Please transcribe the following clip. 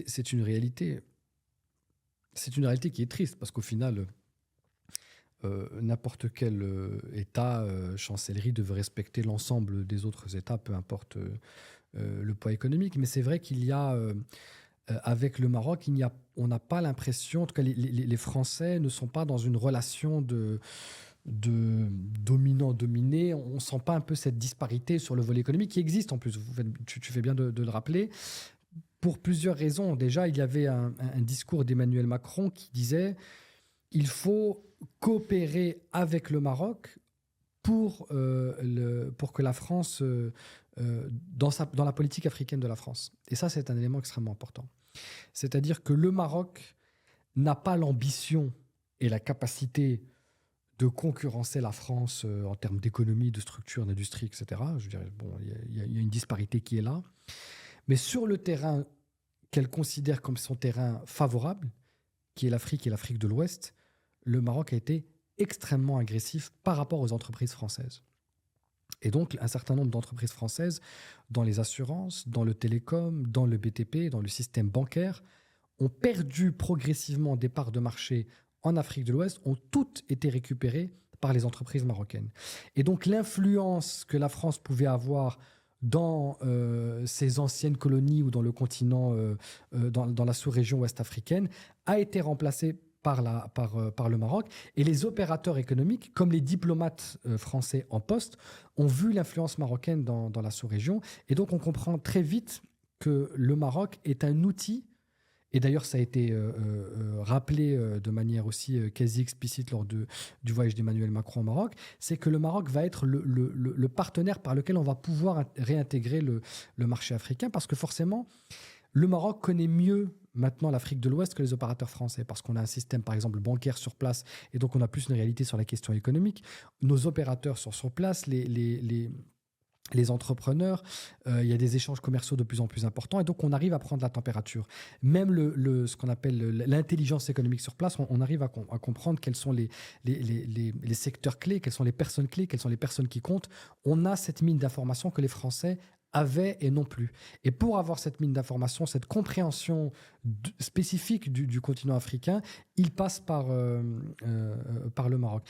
c'est une réalité. C'est une réalité qui est triste parce qu'au final, n'importe quel État, chancellerie devrait respecter l'ensemble des autres États, peu importe le poids économique. Mais c'est vrai qu'il y a, avec le Maroc, on n'a pas l'impression, en tout cas les Français ne sont pas dans une relation de dominant-dominé. On ne sent pas un peu cette disparité sur le volet économique qui existe en plus. Tu fais bien de le rappeler. Pour plusieurs raisons. Déjà, il y avait un discours d'Emmanuel Macron qui disait il faut coopérer avec le Maroc pour que la France, dans la politique africaine de la France. Et ça, c'est un élément extrêmement important. C'est-à-dire que le Maroc n'a pas l'ambition et la capacité de concurrencer la France en termes d'économie, de structure, d'industrie, etc. Je dirais, bon, il y a une disparité qui est là. Mais sur le terrain qu'elle considère comme son terrain favorable, qui est l'Afrique et l'Afrique de l'Ouest, le Maroc a été extrêmement agressif par rapport aux entreprises françaises. Et donc, un certain nombre d'entreprises françaises, dans les assurances, dans le télécom, dans le BTP, dans le système bancaire, ont perdu progressivement des parts de marché en Afrique de l'Ouest, ont toutes été récupérées par les entreprises marocaines. Et donc, l'influence que la France pouvait avoir dans ses anciennes colonies ou dans le continent, dans la sous-région ouest-africaine, a été remplacée par le Maroc. Et les opérateurs économiques, comme les diplomates français en poste, ont vu l'influence marocaine dans la sous-région. Et donc, on comprend très vite que le Maroc est un outil, et d'ailleurs, ça a été rappelé de manière aussi quasi explicite lors du voyage d'Emmanuel Macron au Maroc, c'est que le Maroc va être le partenaire par lequel on va pouvoir réintégrer le marché africain, parce que forcément, le Maroc connaît mieux maintenant l'Afrique de l'Ouest que les opérateurs français, parce qu'on a un système, par exemple, bancaire sur place, et donc on a plus une réalité sur la question économique. Nos opérateurs sont sur place, les entrepreneurs, il y a des échanges commerciaux de plus en plus importants, et donc on arrive à prendre la température. Même ce qu'on appelle l'intelligence économique sur place, on arrive à comprendre quels sont les secteurs clés, quelles sont les personnes clés, quelles sont les personnes qui comptent. On a cette mine d'informations que les Français avaient et non plus. Et pour avoir cette mine d'informations, cette compréhension spécifique du continent africain, il passe par le Maroc.